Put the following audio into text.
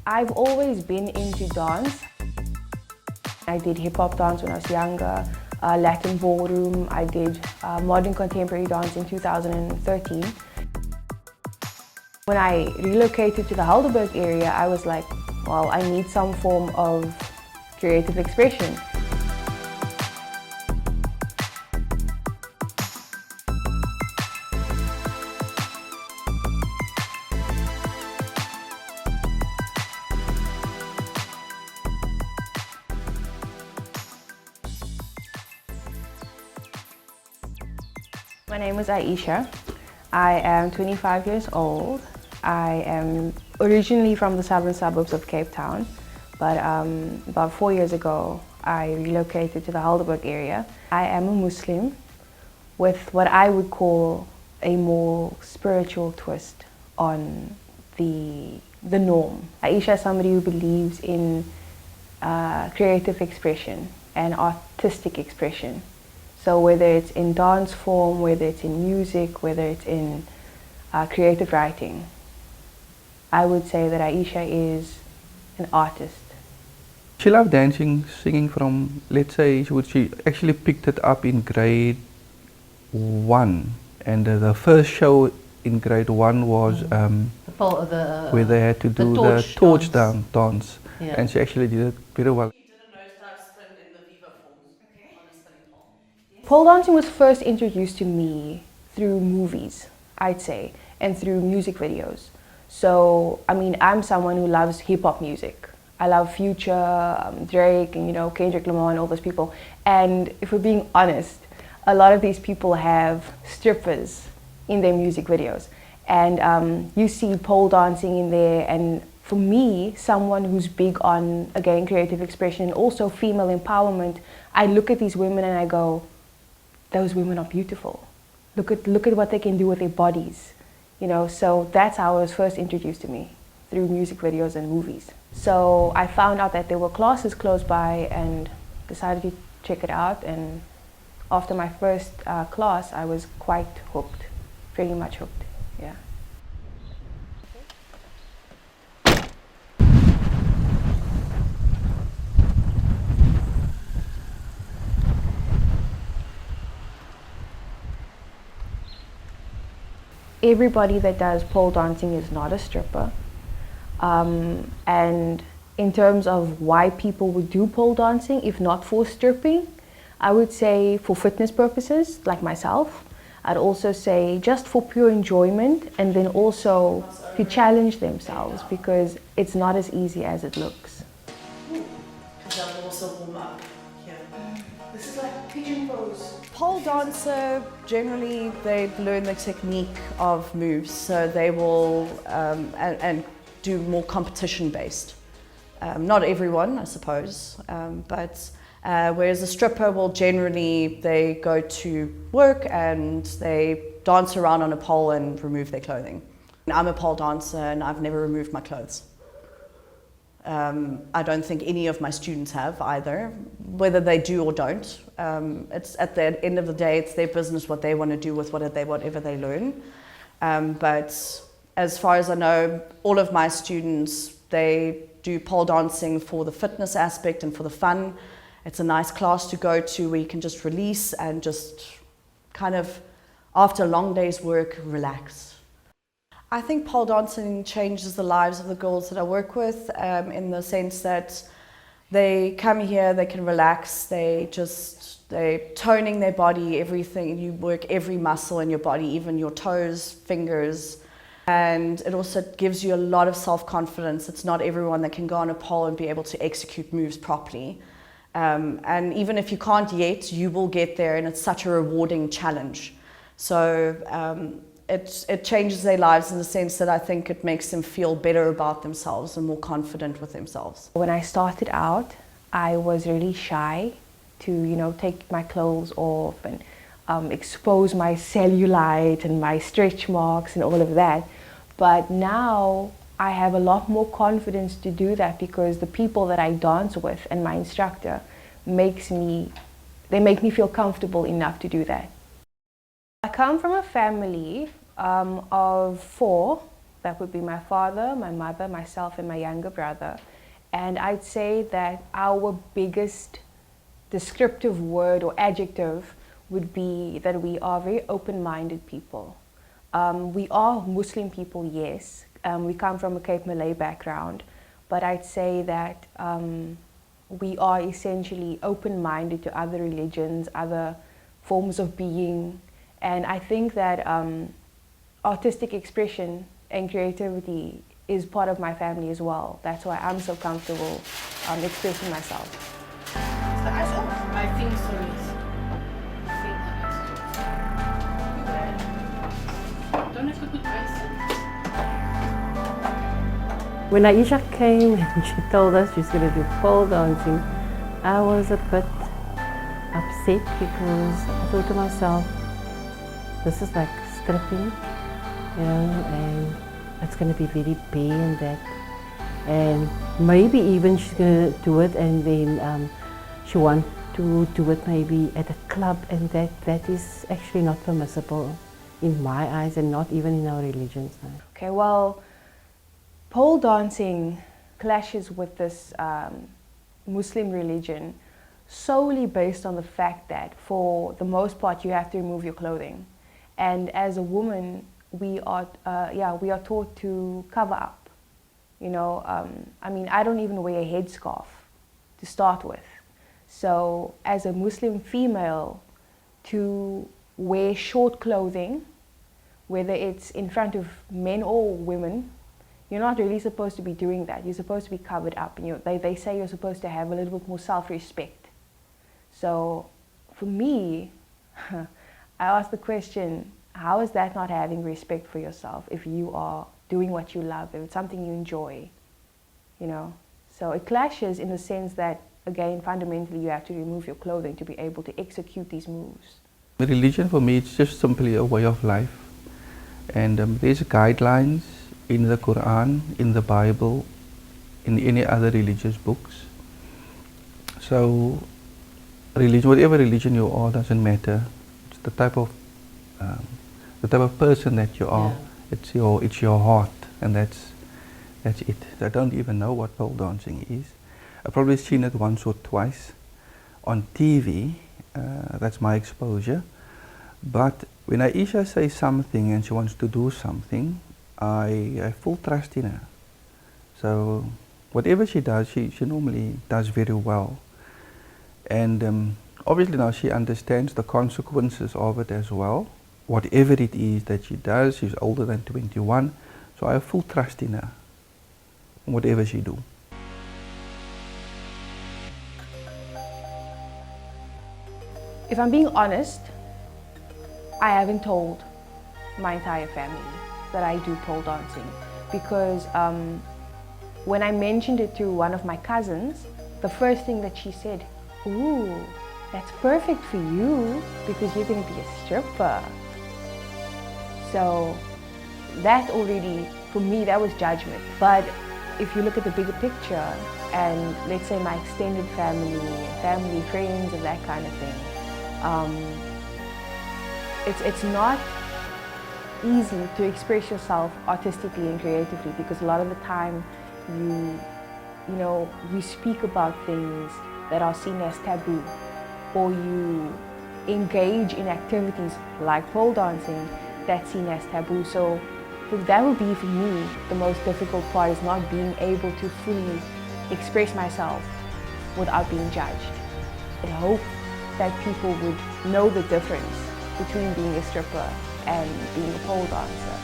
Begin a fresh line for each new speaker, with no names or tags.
I've always been into dance. I did hip-hop dance when I was younger, Latin ballroom. I did modern contemporary dance in 2013. When I relocated to the Helderberg area, I was like, well, I need some form of creative expression. My name is Aisha. I am 25 years old. I am originally from the southern suburbs of Cape Town, but about 4 years ago I relocated to the Helderberg area. I am a Muslim with what I would call a more spiritual twist on the norm. Aisha is somebody who believes in creative expression and artistic expression. So whether it's in dance form, whether it's in music, whether it's in creative writing, I would say that Aisha is an artist.
She loved dancing, singing from, let's say, she actually picked it up in grade 1. And the first show in grade 1 was where they had to do the torch dance. Yeah. And she actually did it very well.
Pole dancing was first introduced to me through movies, I'd say, and through music videos. So, I mean, I'm someone who loves hip-hop music. I love Future, Drake, and Kendrick Lamar and all those people. And if we're being honest, a lot of these people have strippers in their music videos. And you see pole dancing in there, and for me, someone who's big on, again, creative expression and also female empowerment, I look at these women and I go, those women are beautiful. Look at what they can do with their bodies. So that's how it was first introduced to me, through music videos and movies. So I found out that there were classes close by and decided to check it out. And after my first class, I was quite hooked, pretty much hooked, yeah. Everybody that does pole dancing is not a stripper. And in terms of why people would do pole dancing, if not for stripping, I would say for fitness purposes, like myself. I'd also say just for pure enjoyment, and then also to challenge themselves, because it's not as easy as it looks.
That will also warm up here. This is like pigeon pose.
Pole dancer, generally they learn the technique of moves, so they will and do more competition based. Not everyone, I suppose, but whereas a stripper will generally, they go to work and they dance around on a pole and remove their clothing. I'm a pole dancer and I've never removed my clothes. I don't think any of my students have either, whether they do or don't. It's at the end of the day, it's their business what they want to do with whatever they learn. But as far as I know, all of my students, they do pole dancing for the fitness aspect and for the fun. It's a nice class to go to where you can just release and just kind of, after a long day's work, relax. I think pole dancing changes the lives of the girls that I work with in the sense that they come here, they can relax, they're toning their body, everything. You work every muscle in your body, even your toes, fingers. And it also gives you a lot of self-confidence. It's not everyone that can go on a pole and be able to execute moves properly. And even if you can't yet, you will get there, and it's such a rewarding challenge. So it changes their lives in the sense that I think it makes them feel better about themselves and more confident with themselves.
When I started out, I was really shy to, take my clothes off and expose my cellulite and my stretch marks and all of that. But now I have a lot more confidence to do that, because the people that I dance with and my instructor make me feel comfortable enough to do that. I come from a family of 4. That would be my father, my mother, myself, and my younger brother. And I'd say that our biggest descriptive word or adjective would be that we are very open-minded people. We are Muslim people, yes. We come from a Cape Malay background, but I'd say that we are essentially open-minded to other religions, other forms of being, and I think that artistic expression and creativity is part of my family as well. That's why I'm so comfortable expressing myself.
I think so, yes. Don't have to put ice in.
When Aisha came and she told us she's going to do pole dancing, I was a bit upset because I thought to myself, this is like stripping, you know, and it's going to be very bare and that. And maybe even she's going to do it and then she wants to do it maybe at a club, and that is actually not permissible in my eyes and not even in our religions.
Okay, well, pole dancing clashes with this Muslim religion solely based on the fact that for the most part you have to remove your clothing, and as a woman we are taught to cover up. You know, I mean, I don't even wear a headscarf to start with. So as a Muslim female, to wear short clothing, whether it's in front of men or women, you're not really supposed to be doing that. You're supposed to be covered up, and they say you're supposed to have a little bit more self-respect. So for me, I ask the question, how is that not having respect for yourself if you are doing what you love, if it's something you enjoy, you know? So it clashes in the sense that, again, fundamentally you have to remove your clothing to be able to execute these moves.
Religion for me, it's just simply a way of life. And there's guidelines in the Quran, in the Bible, in any other religious books. So religion, whatever religion you are, doesn't matter. It's the type of person that you are. Yeah. It's your heart, and that's it. I don't even know what pole dancing is. I've probably seen it once or twice on TV. That's my exposure. But when Aisha says something and she wants to do something, I have full trust in her. So whatever she does, she normally does very well. And obviously now she understands the consequences of it as well. Whatever it is that she does, she's older than 21, so I have full trust in her, whatever she do.
If I'm being honest, I haven't told my entire family that I do pole dancing, because when I mentioned it to one of my cousins, the first thing that she said, "Ooh, that's perfect for you because you're going to be a stripper." So that already, for me, that was judgment. But if you look at the bigger picture, and let's say my extended family, family, friends, and that kind of thing, it's not easy to express yourself artistically and creatively, because a lot of the time you speak about things that are seen as taboo, or you engage in activities like pole dancing that's seen as taboo. So that would be, for me, the most difficult part, is not being able to fully express myself without being judged. I hope that people would know the difference between being a stripper and being a pole dancer.